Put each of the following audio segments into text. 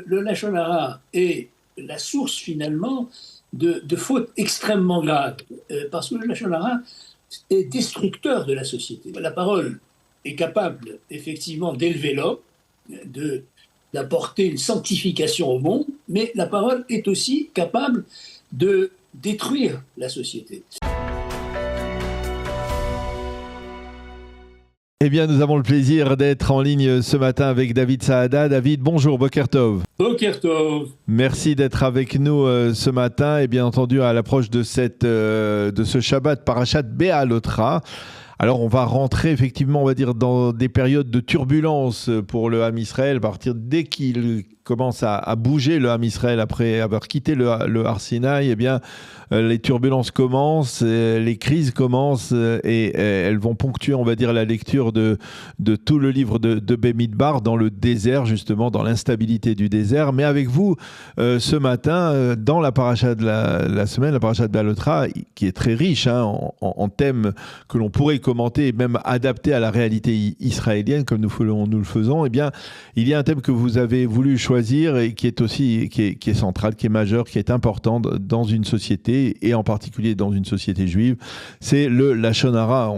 le Lachon Hara est la source finalement de fautes extrêmement graves, parce que le Lachon Hara est destructeur de la société. La parole est capable effectivement d'élever l'homme, d'apporter une sanctification au monde, mais la parole est aussi capable de détruire la société. Eh bien, nous avons le plaisir d'être en ligne ce matin avec David Saada. David, bonjour, Boker Tov. Boker Tov. Merci d'être avec nous ce matin et bien entendu à l'approche de ce Shabbat Parashat Be'alotra. Alors, on va rentrer effectivement, on va dire, dans des périodes de turbulence pour le Ham Israël, à partir dès qu'il commence à bouger le Ham Israël après avoir quitté le Har Sinaï, eh bien, les turbulences commencent, les crises commencent et elles vont ponctuer, on va dire, la lecture de tout le livre de Bemidbar dans le désert, justement, dans l'instabilité du désert. Mais avec vous, ce matin, dans la paracha de la semaine, la paracha de Be'alotra, qui est très riche en thèmes que l'on pourrait commenter et même adapter à la réalité israélienne, comme nous le faisons, eh bien, il y a un thème que vous avez voulu choisir et qui est aussi qui est central, qui est majeur, qui est important dans une société et en particulier dans une société juive, c'est le Lachon Hara.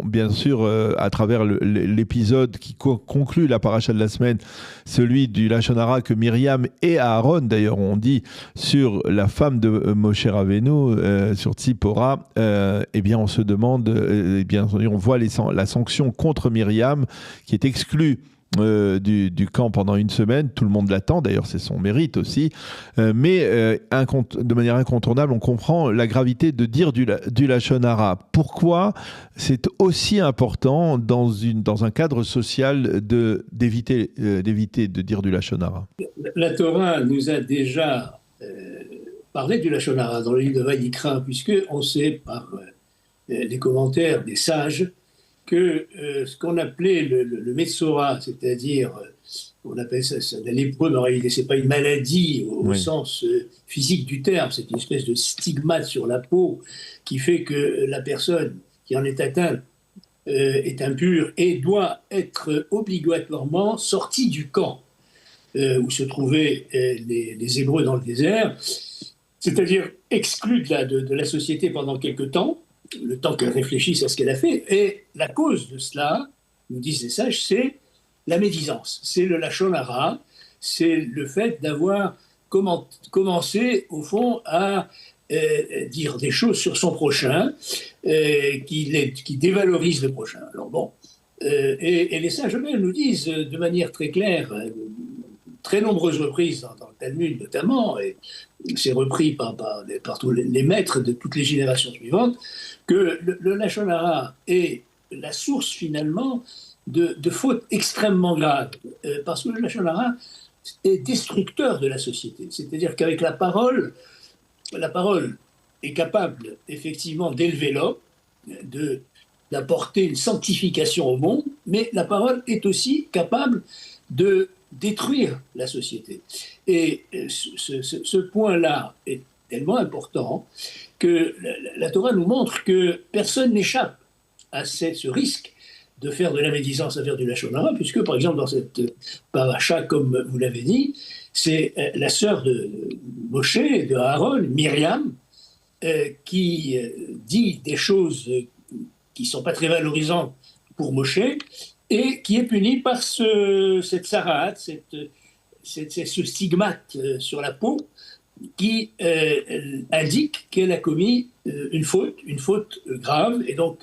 Bien sûr, à travers l'épisode qui conclut la paracha de la semaine, celui du Lachon Hara que Myriam et Aaron, d'ailleurs, ont dit sur la femme de Moshe Rabbeinu, sur Tzipora, eh bien, on se demande, on voit la sanction contre Myriam qui est exclue du camp pendant une semaine. Tout le monde l'attend, d'ailleurs c'est son mérite aussi, mais de manière incontournable on comprend la gravité de dire du Lachon Hara. Pourquoi c'est aussi important dans un cadre social d'éviter de dire du Lachon Hara? La Torah nous a déjà parlé du Lachon Hara dans le livre de Vayikra, puisqu'on sait par les commentaires des sages que ce qu'on appelait le Metzora, c'est-à-dire, on appelle ça la lépreux, mais en réalité, ce n'est pas une maladie au sens physique du terme, c'est une espèce de stigmate sur la peau qui fait que la personne qui en est atteinte est impure et doit être obligatoirement sortie du camp où se trouvaient les Hébreux dans le désert, c'est-à-dire exclue de la société pendant quelque temps, le temps qu'elle réfléchisse à ce qu'elle a fait. Et la cause de cela, nous disent les sages, c'est la médisance, c'est le Lachon Hara, c'est le fait d'avoir commencé, au fond, à dire des choses sur son prochain qui dévalorisent le prochain. Alors bon, et les sages eux-mêmes nous disent de manière très claire, très nombreuses reprises dans le Talmud notamment, et c'est repris par tous les maîtres de toutes les générations suivantes, que le Lachon Hara est la source finalement de fautes extrêmement graves, parce que le Lachon Hara est destructeur de la société. C'est-à-dire qu'avec la parole est capable effectivement d'élever l'homme, d'apporter une sanctification au monde, mais la parole est aussi capable de détruire la société. Et ce point-là est tellement important que la Torah nous montre que personne n'échappe à ce risque de faire de la médisance à faire du Lachon Hara, puisque par exemple dans cette paracha, comme vous l'avez dit, c'est la sœur de Moshe, de Aaron, Myriam, qui dit des choses qui ne sont pas très valorisantes pour Moshe, et qui est punie par cette sarah, ce stigmate sur la peau, qui indique qu'elle a commis une faute grave, et donc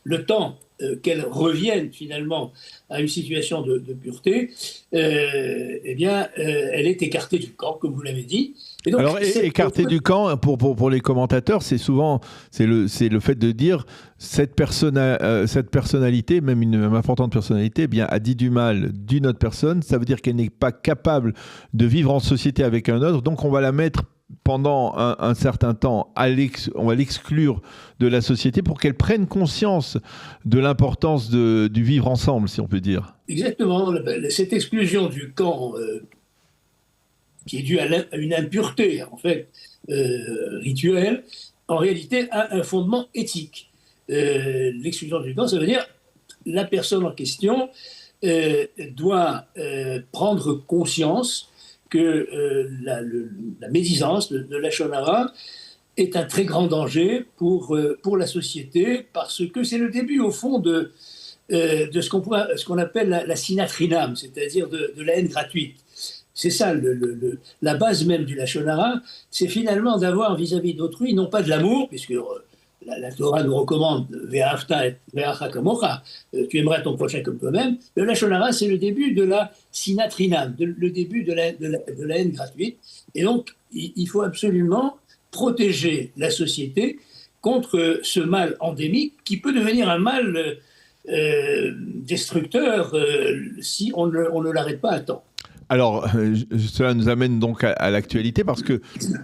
le temps qu'elle revienne finalement à une situation de pureté, eh bien, elle est écartée du camp, comme vous l'avez dit. Et donc, alors, écartée du camp, pour les commentateurs, c'est le fait de dire cette personnalité, même une importante personnalité, eh bien, a dit du mal d'une autre personne. Ça veut dire qu'elle n'est pas capable de vivre en société avec un autre. Donc, on va la mettre pendant un certain temps, on va l'exclure de la société pour qu'elle prenne conscience de l'importance du vivre ensemble, si on peut dire. Exactement. Cette exclusion du camp qui est due à une impureté, en fait, rituelle, en réalité a un fondement éthique. L'exclusion du camp, ça veut dire la personne en question doit prendre conscience que la médisance, le lachon hara, est un très grand danger pour la société, parce que c'est le début, au fond, de ce qu'on appelle la sinat chinam, c'est-à-dire de la haine gratuite. C'est ça, la base même du lachon hara, c'est finalement d'avoir vis-à-vis d'autrui, non pas de l'amour, puisque la Torah nous recommande ve'ahavta et ve'acha kamocha, tu aimeras ton prochain comme toi-même. Le lachon hara, c'est le début de la sinat chinam, le début de la haine gratuite. Et donc, il faut absolument protéger la société contre ce mal endémique qui peut devenir un mal destructeur si on ne l'arrête pas à temps. Alors, cela nous amène donc à l'actualité, parce que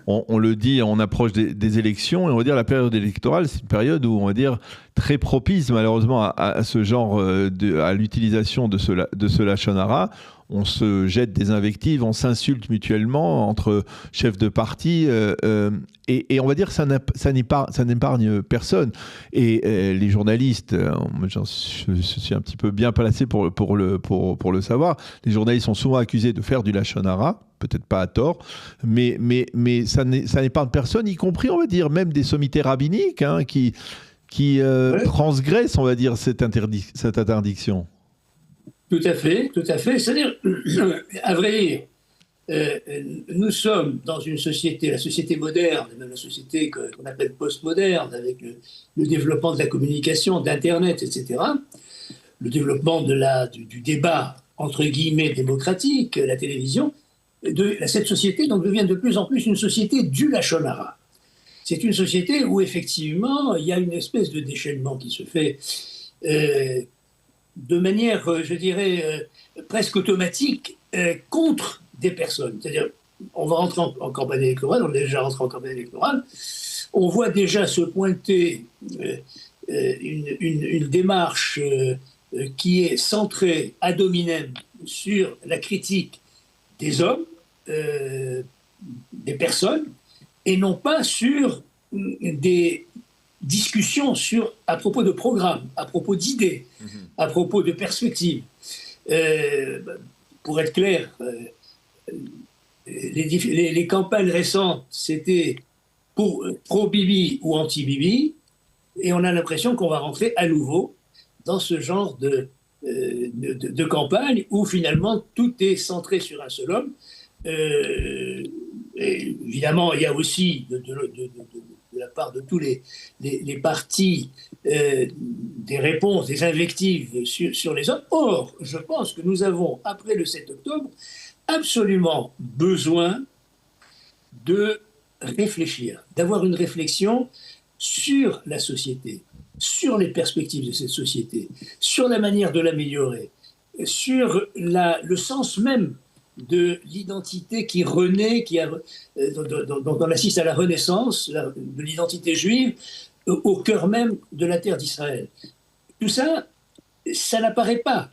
on le dit, on approche des élections, et on va dire la période électorale, c'est une période où on va dire très propice malheureusement à ce genre à l'utilisation de ce lachon hara. On se jette des invectives, on s'insulte mutuellement entre chefs de parti, et on va dire que ça n'épargne personne. Et les journalistes, je suis un petit peu bien placé pour le savoir, les journalistes sont souvent accusés de faire du lachon hara, peut-être pas à tort, mais ça n'épargne personne, y compris, on va dire, même des sommités rabbiniques qui transgressent, on va dire, cette interdiction. Tout à fait. C'est-à-dire, à vrai dire, nous sommes dans une société, la société moderne, même la société qu'on appelle post-moderne, avec le développement de la communication, d'Internet, etc., le développement du débat, entre guillemets, démocratique, la télévision, cette société donc, devient de plus en plus une société du lachon hara. C'est une société où, effectivement, il y a une espèce de déchaînement qui se fait de manière, je dirais, presque automatique contre des personnes. C'est-à-dire, on va rentrer en campagne électorale, on est déjà rentré en campagne électorale, on voit déjà se pointer une démarche qui est centrée ad hominem sur la critique des hommes, des personnes, et non pas sur des discussions à propos de programmes, à propos d'idées, à propos de perspectives. Pour être clair, les campagnes récentes, c'était pro-Bibi ou anti-Bibi, et on a l'impression qu'on va rentrer à nouveau dans ce genre de campagne où finalement tout est centré sur un seul homme. Et évidemment, il y a aussi de la part de tous les partis des réponses, des invectives sur les hommes. Or, je pense que nous avons, après le 7 octobre, absolument besoin de réfléchir, d'avoir une réflexion sur la société, sur les perspectives de cette société, sur la manière de l'améliorer, sur le sens même de l'identité qui renaît, dont on assiste à la renaissance de l'identité juive au cœur même de la terre d'Israël. Tout ça, ça n'apparaît pas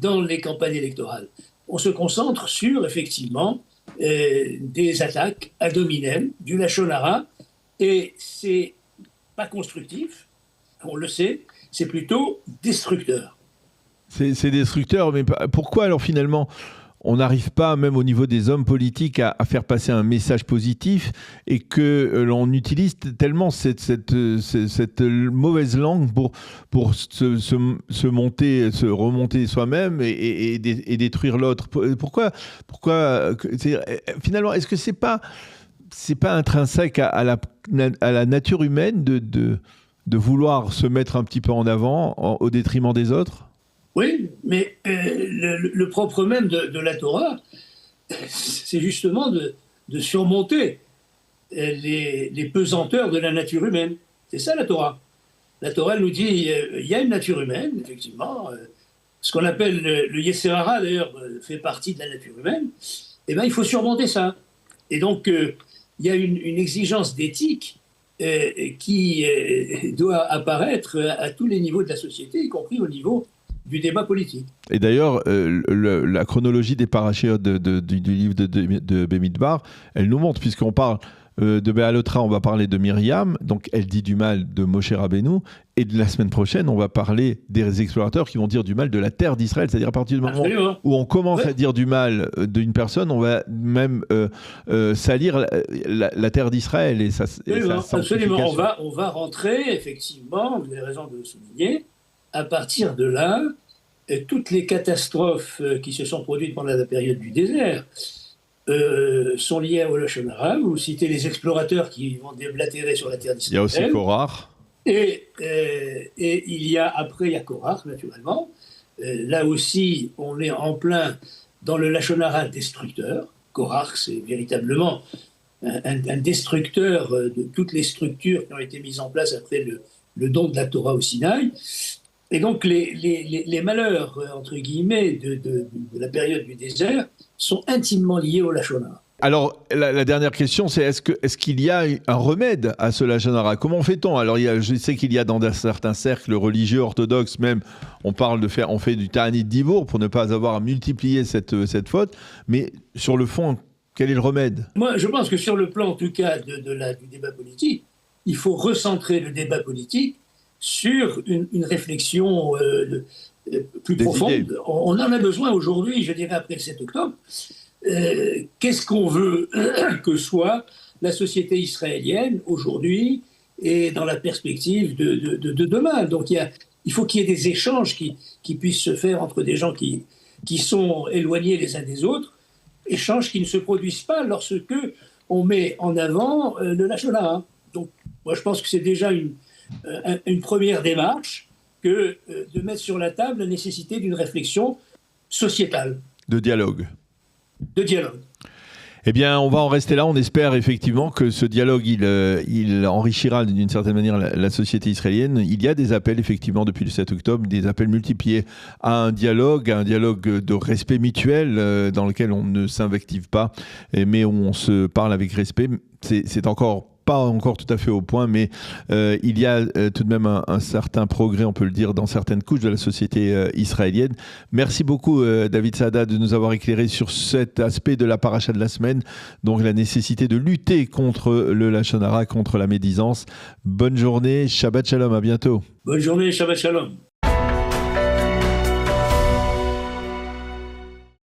dans les campagnes électorales. On se concentre sur, effectivement, des attaques ad hominem, du lachon hara, et c'est pas constructif, on le sait, c'est plutôt destructeur. C'est destructeur, mais pourquoi alors finalement on n'arrive pas, même au niveau des hommes politiques, à faire passer un message positif, et que l'on utilise tellement cette mauvaise langue pour se remonter soi-même et détruire l'autre. Pourquoi finalement, est-ce que c'est pas intrinsèque à la nature humaine de vouloir se mettre un petit peu en avant au détriment des autres ? Oui, mais le propre même de la Torah, c'est justement de surmonter les pesanteurs de la nature humaine. C'est ça la Torah. La Torah elle nous dit il y a une nature humaine, effectivement. Ce qu'on appelle le Yetzer hara, d'ailleurs, fait partie de la nature humaine. Eh bien, il faut surmonter ça. Et donc, il y a une exigence d'éthique qui doit apparaître à tous les niveaux de la société, y compris au niveau du débat politique. Et d'ailleurs, la chronologie des parachéotes du livre de Bemidbar, elle nous montre, puisqu'on parle de Béalotra, on va parler de Myriam, donc elle dit du mal de Moshe Rabbeinu, et de la semaine prochaine, on va parler des explorateurs qui vont dire du mal de la terre d'Israël, c'est-à-dire à partir du moment où on commence à dire du mal d'une personne, on va même salir la terre d'Israël. Et ça, absolument, on va rentrer, effectivement, vous avez raison de le souligner, à partir de là, toutes les catastrophes qui se sont produites pendant la période du désert sont liées au Lashon Hara. Vous citez les explorateurs qui vont déblatérer sur la terre d'Israël. Il y a aussi Korach. Et il y a Korach, naturellement. Là aussi, on est en plein dans le Lashon Hara destructeur. Korach, c'est véritablement un destructeur de toutes les structures qui ont été mises en place après le don de la Torah au Sinaï. Et donc, les malheurs, entre guillemets, de la période du désert sont intimement liés au Lashon Hara. Alors, la dernière question, c'est est-ce qu'il y a un remède à ce Lashon Hara ? Comment fait-on ? Alors, je sais qu'il y a dans certains cercles religieux orthodoxes même, on fait du Ta'anit Dibour pour ne pas avoir à multiplier cette faute. Mais sur le fond, quel est le remède ? Moi, je pense que sur le plan, en tout cas, du débat politique, il faut recentrer le débat politique sur une réflexion plus profonde. Idées. On en a besoin aujourd'hui, je dirais après le 7 octobre. Qu'est-ce qu'on veut que soit la société israélienne aujourd'hui et dans la perspective de demain. Donc il faut qu'il y ait des échanges qui puissent se faire entre des gens qui sont éloignés les uns des autres, échanges qui ne se produisent pas lorsque on met en avant le Lashon Hara. Donc moi je pense que c'est déjà une première démarche que de mettre sur la table la nécessité d'une réflexion sociétale. De dialogue. Eh bien, on va en rester là. On espère effectivement que ce dialogue, il enrichira d'une certaine manière la société israélienne. Il y a des appels, effectivement, depuis le 7 octobre, des appels multipliés à un dialogue de respect mutuel dans lequel on ne s'invective pas, mais où on se parle avec respect. C'est pas encore tout à fait au point, mais il y a tout de même un certain progrès, on peut le dire, dans certaines couches de la société israélienne. Merci beaucoup, David Saada, de nous avoir éclairé sur cet aspect de la paracha de la semaine, donc la nécessité de lutter contre le Lashon Hara, contre la médisance. Bonne journée, Shabbat Shalom, à bientôt. Bonne journée, Shabbat Shalom.